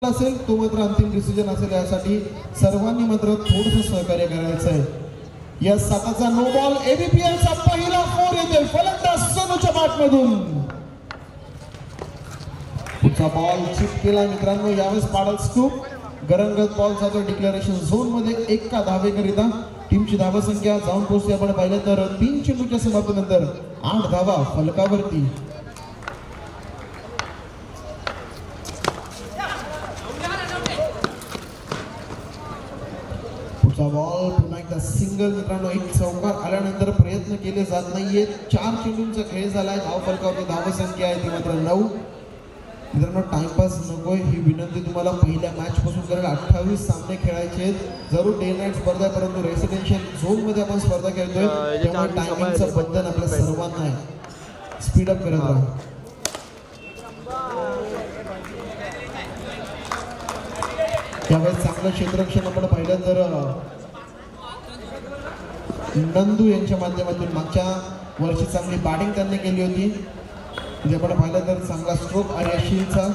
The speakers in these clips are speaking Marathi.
असेल तो मात्र अंतिम डिसिजन असेल, यासाठी सर्वांनी मात्र थोडंसं सहकार्य करायचं आहे। या साताचा नो बॉल, एबीपीएलचा पहिला 4 येते फलंदाज सोनूच्या बॅटमधून। पुढचा बॉल चिप केला मित्रांनो, यावेळेस पाडल स्कूप गरंगत बॉल जातो डिक्लेरेशन झोन मध्ये 1 धावेकरिता। टीमची धावा संख्या जाऊन पोहोचली आपण पाहिलं तर 3 चेंडूच्या समाप्तीनंतर 8 धावा फलकावरती। बॉल पुन्हा एकदा सिंगल मित्रांनो, एक चौकार आल्यानंतर प्रयत्न केले जात नाहीयेत। 4 चेंडूंचा खेळ झालाय, धाव फलकावरती धाव संख्या आहे ती मात्र 9। मित्रांनो टाइमपास नकोय ही विनंती तुम्हाला पहिल्या मॅच पासून करायला। 28 सामने खेळायचे आहेत, जरूर डे नाईट स्पर्धा आहे परंतु रेसिडेन्शियल झोन मध्ये आपण स्पर्धा खेळतोय, त्यामुळे टायमिंगचं बंधन आपल्या सर्वांना आहे। स्पीड अप करत राहा। त्यावेळेस चांगलं क्षेत्ररक्षण आपण पाहिलं तर नंदू यांच्या माध्यमातून मागच्या वर्षी चांगली बॅटिंग त्यांनी केली होती। म्हणजे आपण पाहिलं तर चांगला स्ट्रोक आर्यशीलचा,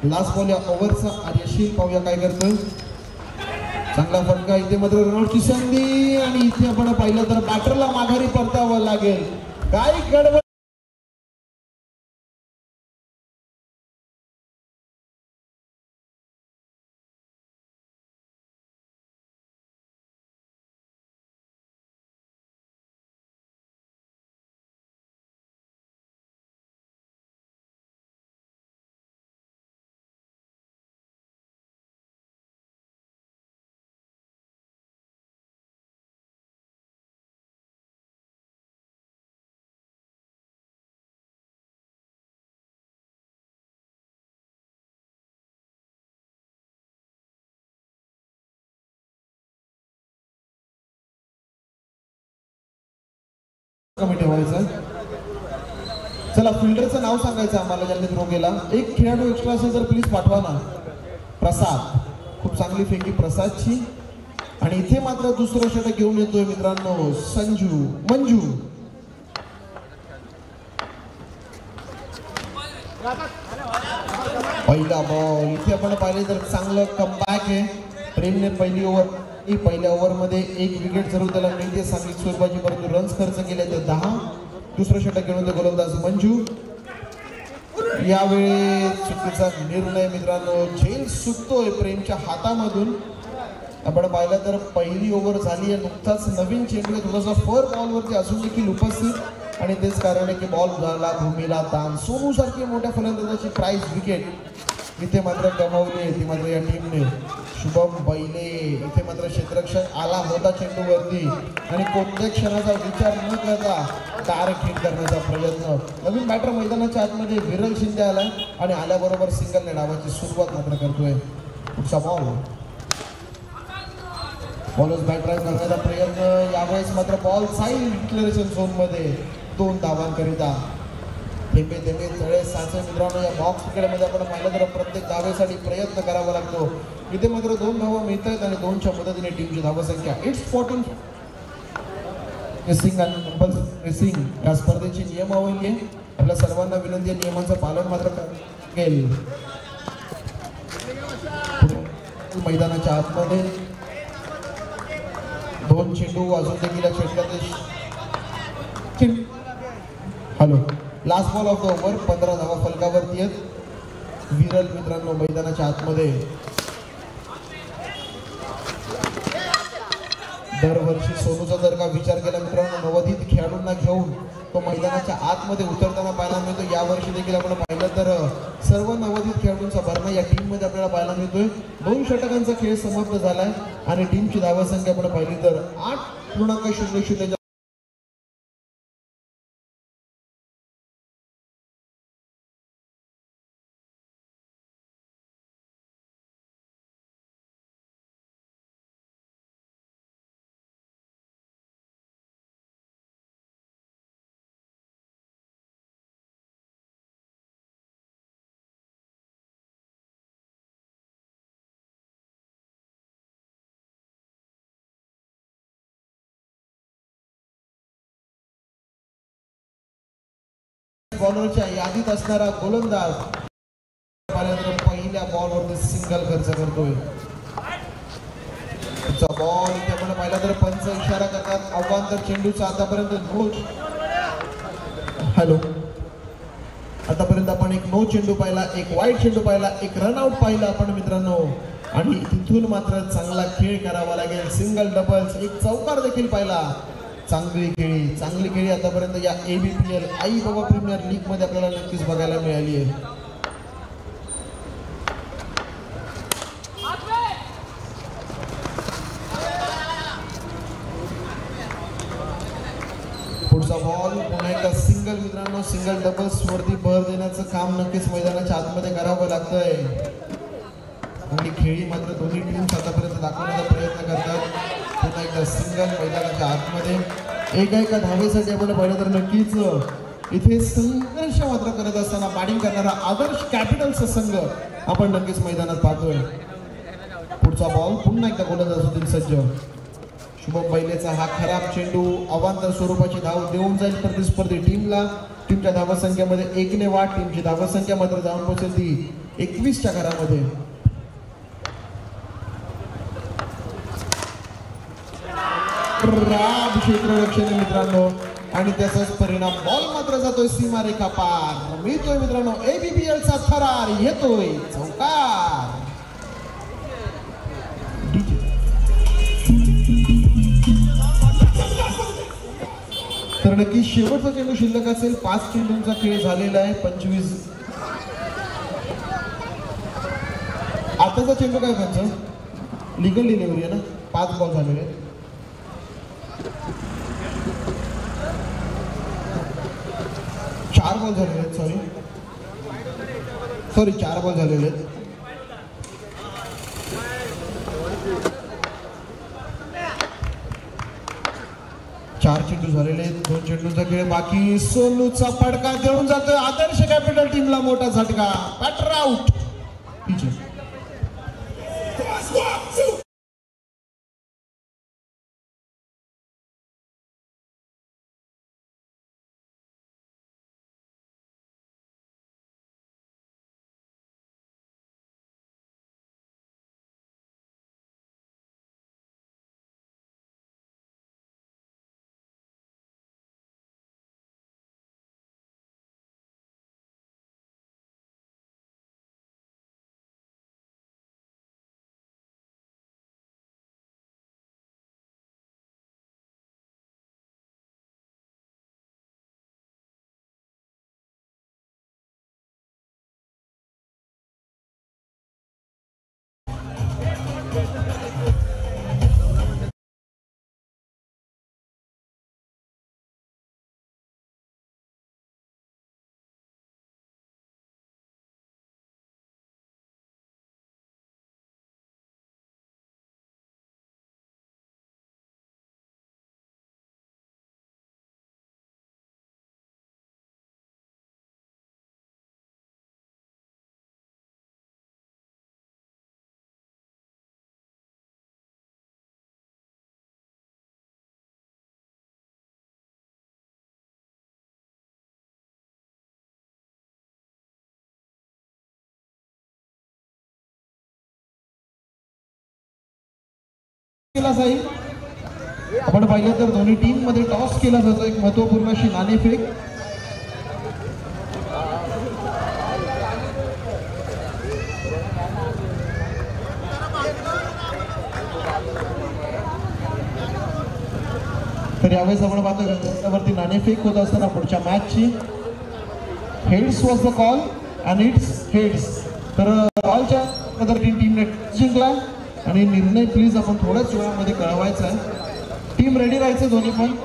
लास्ट बॉल या ओव्हरचा आर्यशील पाहूया काय करतोय। चांगला फटका इथे मात्र रनआउटची संधी, आणि इथे आपण पाहिलं तर बॅटरला माघारी परतावं लागेल। काय गडबड कमी ठेवायचं। चला फिल्डरचं नाव सांगायचं आम्हाला ज्यांनी थ्रो केला। एक खेळाडू एक्स्ट्रा असेल तर प्लीज पाठवा ना। प्रसाद, खूप चांगली फेकी प्रसादची, आणि इथे मात्र दुसरं षटक घेऊन येतोय मित्रांनो मंजू। पहिला बॉल इथे आपण पाहिले तर चांगलं कमबॅक आहे। प्रेमने पहिल्या ओव्हरमध्ये 1 विकेट जरूर त्याला मिळते चांगली स्वरूपाची, परंतु रन्स खर्च केले तर 10। दुसरं षटक घेऊन गोलंदाज मंजू। यावेळी चुकीचा निर्णय मित्रांनो, झेल सुटतोय प्रेमच्या हातामधून। आपण पाहिलं तर पहिली ओव्हर झाली आहे, नुकताच नवीन चेंडू थोडासा फर बॉलवरती असून देखील उपस्थित, आणि तेच कारण आहे की बॉल झाला भूमीला ताण। सोनू सारखी मोठ्या फलंदाजाची प्राइस विकेट इथे मात्र गमावली आहे ती मात्र या टीमने। शुभम बैले इथे मात्र क्षेत्ररक्षक आला होता चेंडूवरती, आणि कोणत्या क्षणाचा विचार न करता डायरेक्ट हिट करण्याचा प्रयत्न। नवीन बॅटर मैदानाच्या आतमध्ये विरल शिंदे आलाय, आणि आल्याबरोबर सिंगलने डावाची सुरुवात मात्र करतोय। पुढचा बॉलर्स बॅट ड्राईव्ह करण्याचा प्रयत्न, यावेळेस मात्र बॉल जाईल डिक्लेरेशन झोन मध्ये 2 धावांकरिता। थेंबे थेंबे तळे साचे मित्रांनो, या बॉक्स क्रिकेटमध्ये आपण पाहिलं तर प्रत्येक धावेसाठी प्रयत्न करावा लागतो। इथे मात्र 2 धावा मिळत आहेत, आणि 2च्या मदतीने टीमची धावसंख्या 8-14। रेसिंग आणि कंपल्सरी रेसिंग या स्पर्धेची नियमावली आहे, आपल्या सर्वांना विनंती आहे नियमांचं पालन मात्र केल। मैदानाच्या आतमध्ये 2 चेंडू अजून देखील क्षेत्रात। Hello, last ball of the over, 15 धावा फलकावरती आहेत। विरल मित्रांनो मैदानाच्या आतमध्ये दरवर्षी सोनूचा जर का विचार केला मित्रांनो, नवोदित खेळाडूंना घेऊन तो मैदानाच्या आतमध्ये उतरताना पाहायला मिळतो। यावर्षी देखील आपण पाहिलं तर सर्व नवोदित खेळाडूंचा भरणा या टीममध्ये आपल्याला पाहायला मिळतोय। 2 षटकांचा खेळ समाप्त झालाय, आणि टीमची धावसंख्या आपण पाहिली तर 8.00। बॉलरच्या यादीत असणारा गोलंदाज पहिल्या बॉलवरती सिंगल खर्च करतोय. बॉल इथे आपण पाहिला तर पंच इशारा करतात अवांतर चेंडूचा. आतापर्यंत हॅलो आतापर्यंत आपण एक नो चेंडू पाहिला, एक वाईट चेंडू पाहिला, एक रनआउट पाहिला आपण मित्रांनो. आणि तिथून मात्र चांगला खेळ करावा लागेल. सिंगल डबल्स, एक चौकार देखील पाहिला. चांगली खेळी आतापर्यंत या ABPL आई बाबा प्रीमियर लीग मध्ये आपल्याला नक्कीच बघायला मिळाली आहे. पुढचा बॉल पुन्हा एकदा सिंगल मित्रांनो. सिंगल डबल्स वरती भर देण्याचं काम नक्कीच मैदानाच्या आतमध्ये करावं लागतंय. आणि खेळी मात्र दोन्ही टीम्स आतापर्यंत दाखवण्याचा प्रयत्न करतात. पुन्हा एकदा सिंगल मैदानाच्या आतमध्ये एका धावेसाठी आपण पाहिलं तर नक्कीच इथे संघर्ष मात्र करत असताना बॅटिंग करणारा आदर्श कॅपिटलचा संघ आपण नक्कीच मैदानात पाहतोय. पुढचा बॉल पुन्हा एकदा गोलंदाज होतील सज्ज. शुभम बैलेचा हा खराब चेंडू अवांतर स्वरूपाची धाव देऊन जाईल प्रतिस्पर्धी टीमला. टीमच्या धावसंख्येमध्ये 1 ने वाढ. टीमची धावसंख्या मात्र जाऊन पोहोचेल ती 21च्या घरामध्ये. क्षेत्ररक्षण मित्रांनो आणि त्याचाच परिणाम बॉल मात्र जातोय सीमारेखा पार. मिळतोय मित्रांनो ABPLचा थरार, येतोय चौकार. तर नक्की शेवटचा चेंडू शिल्लक असेल. 5 चेंडूंचा खेळ झालेला आहे. 25 आताचा चेंडू काय पंच लिगल डिलिव्हरी आहे ना. 5 बॉल झालेले आहेत. 4 बॉल झालेले आहेत. सॉरी 4 बॉल झालेले आहेत. चार चेंडू झालेले आहेत. 2 चेंडूंचा खेळ बाकी. सोनूचा फटका देऊन जातोय आदर्श कॅपिटल टीमला मोठा झटका. Batter out. केला जाईल. आपण पाहिलं तर दोन्ही टीम मध्ये टॉस केला जातो. एक महत्वपूर्ण अशी नाणेफेक. तर यावेळेस आपण पाहतो त्यावरती नाणेफेक होत असताना पुढच्या मॅचची heads was the call and it's heads. तर कॉलच्या टीमने जिंकला आणि निर्णय प्लीज आपण थोड्याच वेळामध्ये कळवायचा आहे. टीम रेडी राहायचं दोन्ही पण.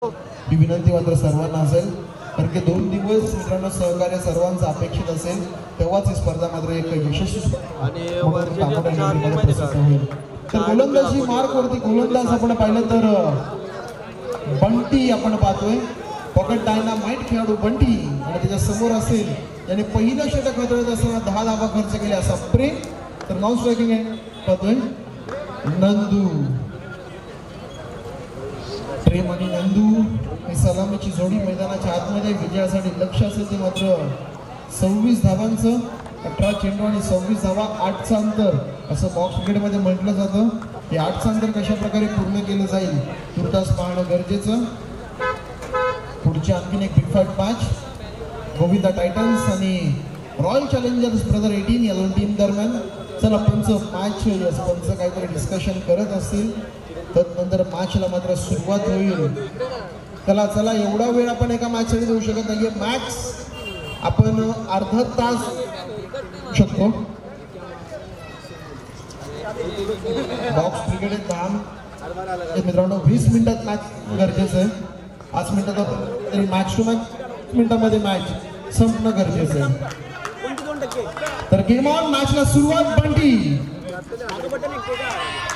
ही विनंती मात्र सर्वांना असेल, कारण की 2 दिवस मित्रांनो सहकार्य सर्वांचं अपेक्षित असेल, तेव्हाच ही स्पर्धा मात्र एक यशस्वी होईल. तर गोलंदाजी मार्कवरती गोलंदाज आपण पाहिलं तर बंटी आपण पाहतोय, पॉकेट डायनामाइट खेळाडू बंटी, आणि त्याच्या समोर असेल याने पहिलं षटक हाताळत असताना 10 धावा खर्च केले असा प्रेम. तर नॉन स्ट्रायकिंग आहे पाहतोय नंदू, प्रेम आणि नंदू ही सलामीची जोडी मैदानाच्या आतमध्ये. विजयासाठी लक्ष असेल ते मात्र 26 धावांचं, 18 चेंडू आणि 26 धावा, 8चं अंतर असं बॉक्स क्रिकेटमध्ये म्हटलं जातं. हे 8चं अंतर कशा प्रकारे पूर्ण केलं जाईल तुर्तास पाहणं गरजेचं. पुढची आणखीन एक big fight match Govinda Titans आणि रॉयल चॅलेंजर्स ब्रदर 18 या दोन टीम दरम्यान. चला पंच मॅच पंच काहीतरी डिस्कशन करत असतील, तदनंतर मॅचला मात्र सुरुवात होईल. चला चला एवढा वेळ आपण एका मॅचसाठी देऊ शकत नाहीये. मॅच आपण अर्धा तास शकतो. बॉक्स क्रिकेट 10 मित्रांनो 20 मिनिटात मॅच गरजेचं आहे. 5 मिनिटात तरी मॅच टू मॅच मिनिटामध्ये मॅच संपणं गरजेचं आहे. तर गेम ऑन, मॅचला सुरुवात बंटी.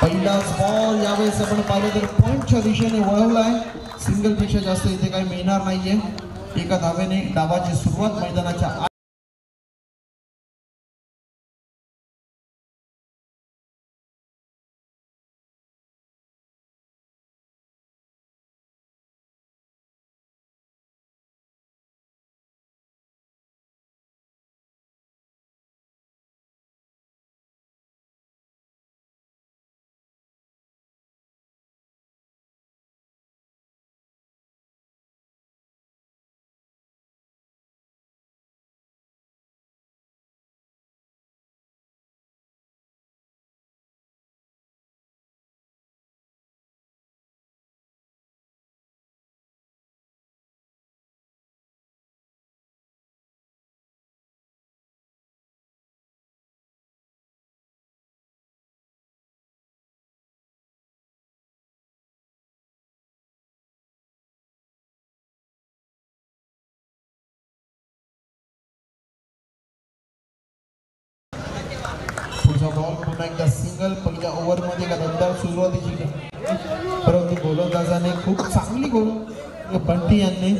पहिलाच बॉल यावेळेस आपण पाहिलं तर पॉइंटच्या दिशेने वळवलाय. सिंगल पेक्षा जास्त इथे काही मिळणार नाहीये. एका धावेने डावाची सुरुवात मैदानाच्या बॉल पुन्हा एकदा सिंगल. पहिल्या ओव्हरमध्ये का दमदार सुरुवातीची, परंतु गोलंदाजाने खूप चांगली बंटी यांनी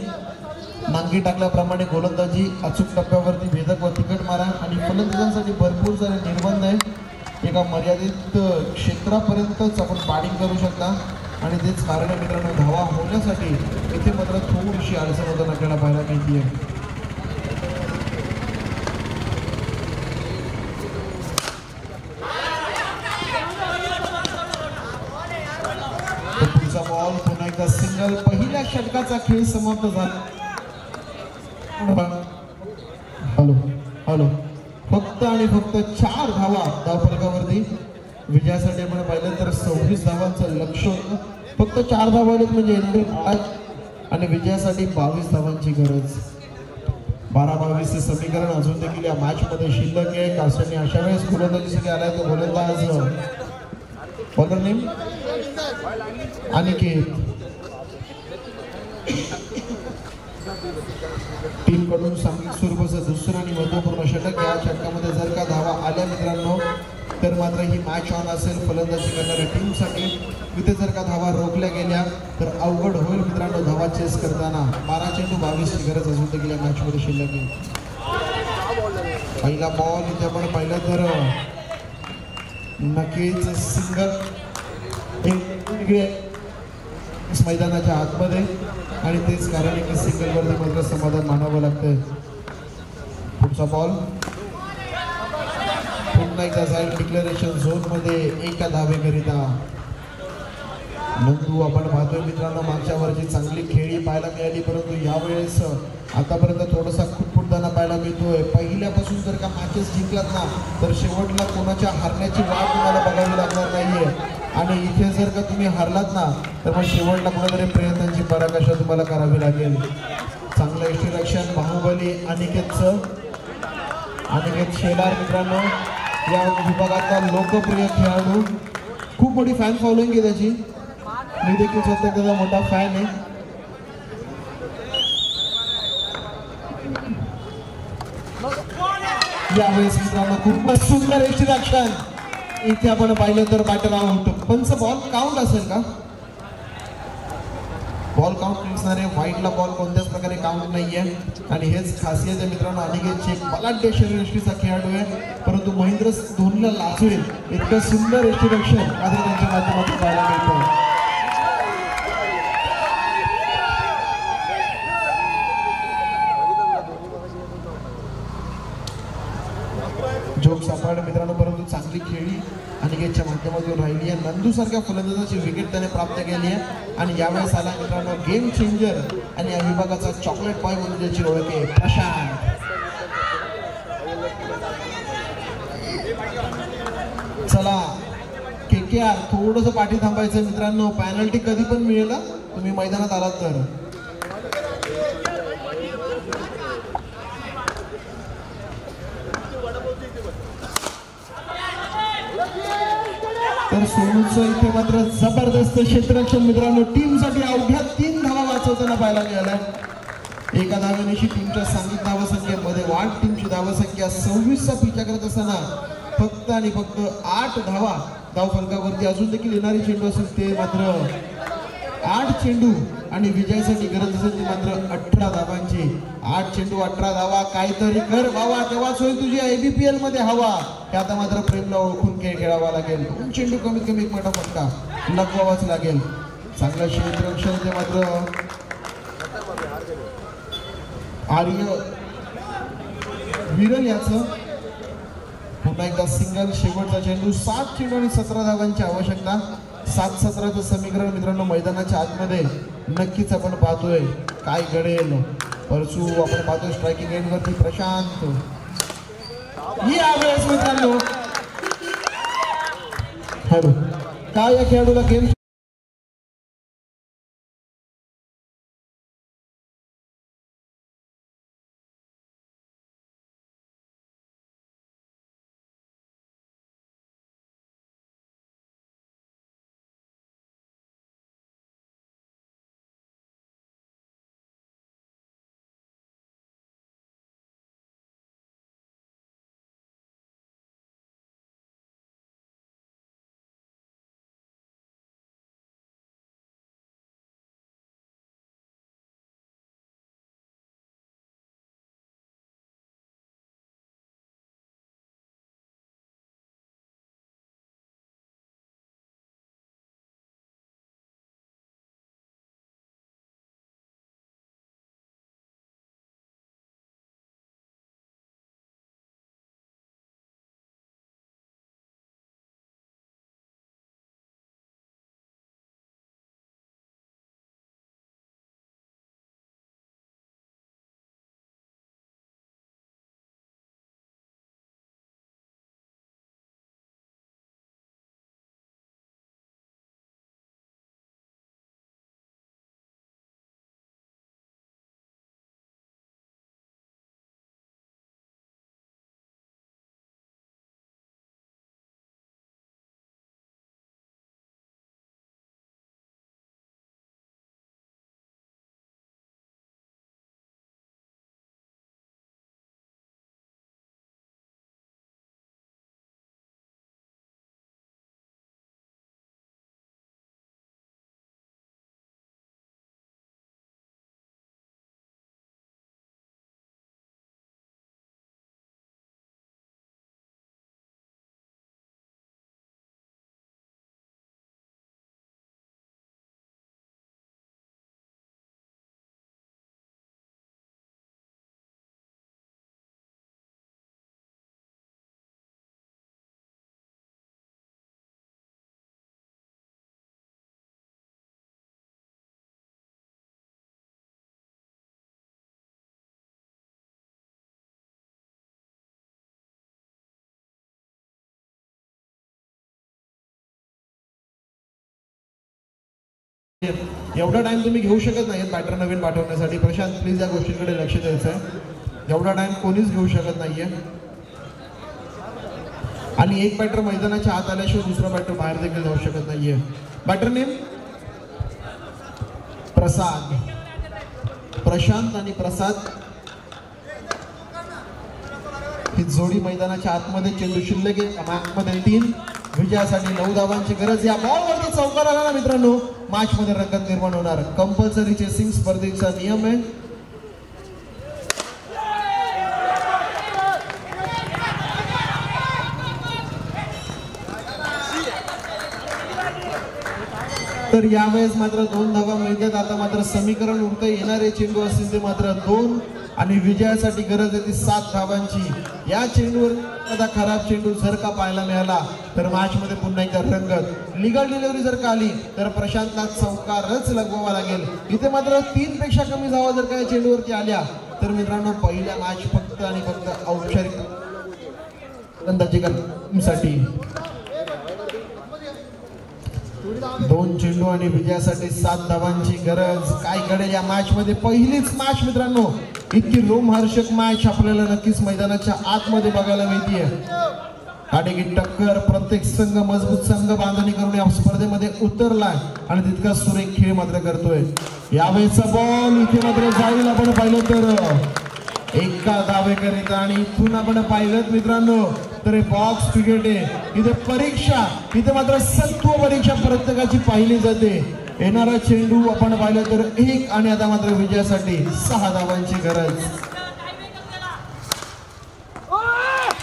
नांगी टाकल्याप्रमाणे गोलंदाजी अचूक टप्प्यावरती भेदक व तिकट मारा. आणि फलंदाजांसाठी भरपूर सारे निर्बंध आहे. एका मर्यादित क्षेत्रापर्यंतच आपण बॅटिंग करू शकता, आणि तेच कारण मित्रांनो धावा होण्यासाठी इथे मात्र थोडीशी अडचण होताना आपल्याला पाहायला मिळते. बॉल पुन्हा एकदा सिंगल. पहिल्या षटकाचा खेळ समाप्त झाला. हॅलो हॅलो फक्त आणि फक्त 4 धावा धावफलकावरती. विजयासाठी आपण पाहिलं तर 26 धावांचं लक्ष होतं. फक्त 4 धावा आलेत म्हणजे आणि विजयासाठी 22 धावांची गरज. 12-22 हे समीकरण अजून देखील या मॅच मध्ये शिल्लक आहे. कास्टनी अशा वेळेस गोलंदाजीसाठी आलाय तो गोलंदाज बॉलर नेम अनिकेत. टीम कडून चांगली स्वरूपाचं दुसरं आणि महत्वपूर्ण षटक. या षटकामध्ये जर का धावा आल्या मित्रांनो तर मात्र ही मॅच ऑन असेल फलंदाजी करणाऱ्या टीमसाठी. इथे जर का धावा रोखल्या गेल्या तर अवघड होईल मित्रांनो धावा चेस करताना. 12 चेंडू 22 ची गरज अजून देखील या मॅच मध्ये शिल्लक आहे. पहिला बॉल इथे आपण पाहिलं तर नक्कीच सिंगल मैदानाच्या आतमध्ये, आणि तेच कारण आहे की सिंगल वरती मात्र समाधान मानावं लागतंय. पुढचा बॉल पुन्हा एकदा जाईल डिक्लेरेशन झोन मध्ये एका धावेकरिता. नंदू आपण पाहतोय मित्रांनो मागच्या वरची चांगली खेळी पाहायला मिळाली, परंतु यावेळेस आतापर्यंत थोडासा खुटफुटताना पाहायला मिळतोय. पहिल्यापासून जर का मॅचेस जिंकलात ना तर शेवटला कोणाच्या हारण्याची वाट तुम्हाला बघावी लागणार नाहीये. आणि इथे जर का तुम्ही हारलात ना तर मग शेवटला कुठेतरी प्रयत्नांची पराकाष्ठा तुम्हाला करावी लागेल. चांगलं यष्टीरक्षण बाहुबली अनिकेतचं. अनिकेत शेलार मित्रांनो या विभागातला लोकप्रिय खेळाडू. खूप मोठी फॅन फॉलोइंग आहे त्याची. मी देखील स्वतः त्याचा मोठा फॅन आहे. यावेळेस मित्रांनो खूपच सुंदर इंट्रोडक्शन इथे आपण पाहिलं तर बॅटर आउट. पंच बॉल काउंट असेल का? बॉल काउंट नसणारे व्हाईटला बॉल कोणत्याच प्रकारे काउंट नाहीये आणि हेच खासियत आहे मित्रांनो. अनिकेतची एक बलाढ्य शरीरयष्टीचा खेळाडू आहे परंतु महेंद्र धोनीला लाजवेल इतकं सुंदर इंट्रोडक्शन मात्र त्यांच्या माध्यमातून पाहायला मिळतं. जोक सापडले मित्रांनो परंतु चांगली खेळी अनिकेतच्या माध्यमातून राहिली आहे. नंदू सारख्या फलंदाजाची विकेट त्याने प्राप्त केली आहे आणि यावेळेस आला मित्रांनो गेम चेंजर आणि या विभागाचा चॉकलेट बॉय म्हणून ज्याची ओळख आहे प्रशांत. चला KKR थोडंसं पाठी थांबायचं मित्रांनो. पेनल्टी कधी पण मिळेल तुम्ही मैदानात आलात तर. तर सोनूचं इथे मात्र जबरदस्त क्षेत्ररक्षण मित्रांनो. टीमसाठी अवघ्या 3 धावा वाचवताना पाहायला मिळाल्या. एका धावेनिशी टीमच्या सांघिक धावसंख्येमध्ये वाढ. टीमची धावसंख्या 26चा पिछा करत असताना फक्त आणि फक्त 8 धावा धावफलकावरती. अजून देखील येणारी चेंडू असेल ते मात्र 8 चेंडू आणि विजयासाठी गरज असेल ती मात्र 18 धावांची. 8 चेंडू 18 धावा. काहीतरी कर बाबा तेव्हाच होईल तुझी IBPL मध्ये हवा. हे आता मात्र प्रेमला ओळखून खेळ खेळावा लागेल. 2 चेंडू कमीत कमी एक मोठा फटका लगवावाच लागेल. चांगलं क्षेत्ररक्षण ते मात्र आर्य विरल याचं. पुन्हा एकदा सिंगल शेवटचा चेंडू. 7 चेंडू आणि 17 धावांची आवश्यकता. 7-17चं समीकरण मित्रांनो मैदानाच्या आतमध्ये नक्कीच आपण पाहतोय काय घडेल. परंतु आपण पाहतोय स्ट्रायकिंग एंडवरती प्रशांत. यावेळेस मित्रांनो हॅलो काय या खेळाडूला गेम एवढा टाइम तुम्ही घेऊ शकत नाही बॅटर नवीन पाठवण्यासाठी. प्रशांत प्लीज या गोष्टीकडे लक्ष द्यायचं आहे. एवढा टाइम कोणीच घेऊ शकत नाहीये आणि एक बॅटर मैदानाच्या आत आल्याशिवाय दुसरा बॅटर बाहेर देखील जाऊ शकत नाहीये. बॅटर नेम प्रसाद. प्रशांत आणि प्रसाद ही जोडी मैदानाच्या आतमध्ये, चेंडू शिल्लक आहे, मध्ये 3, विजयासाठी 9 धावांची गरज. या बॉलवरती चौकार आला ना मित्रांनो, मॅच मध्ये रंगत निर्माण होणार. कंपल्सरी चेसिंग स्पर्धेचा नियम आहे. तर यावेळेस मात्र 2 धावा मिळतात. आता मात्र समीकरण उरतं, येणारे चेंडू असतील ते मात्र 2 आणि विजयासाठी गरज आहे ती 7 धावांची. या चेंडूवर एखादा खराब चेंडू जर का पाहायला मिळाला तर मॅच मध्ये पुन्हा एकदा रंगत. लीगल डिलिव्हरी जर का आली तर प्रशांतला चौकारच लगवावा लागेल. इथे मात्र 3 पेक्षा कमी धावा जर का चेंडूवरती आल्या तर मित्रांनो पहिला मॅच फक्त आणि फक्त औपचारिक साठी 2 चेंडू आणि विजयासाठी 7 धावांची गरज. काय घडेल या मॅच मध्ये? पहिलीच मॅच मित्रांनो, इतकी रोमहर्षक मॅच आपल्याला नक्कीच मैदानाच्या आतमध्ये बघायला मिळतीये. आडेगी टक्कर, प्रत्येक संघ मजबूत संघ बांधणी करून या स्पर्धेमध्ये उतरलाय आणि तितका सुरेख खेळ मात्र करतोय. यावेळेचा बॉल इथे मात्र जाईल. आपण पाहिलं तर एका धावेकरिता आणि इथून आपण पाहिलं मित्रांनो तर बॉक्स क्रिकेट आहे. इथे परीक्षा, इथे मात्र सत्व परीक्षा प्रत्येकाची पाहिली जाते. येणारा चेंडू आपण पाहिलं तर 1 आणि आता मात्र विजयासाठी 6 धावांची गरज.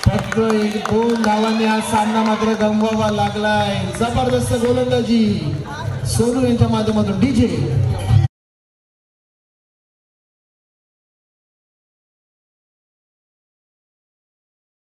फक्त 1-2 धावांनी हा सामना मात्र गमवावा लागलाय. जबरदस्त गोलंदाजी सोनू यांच्या माध्यमातून. डीजे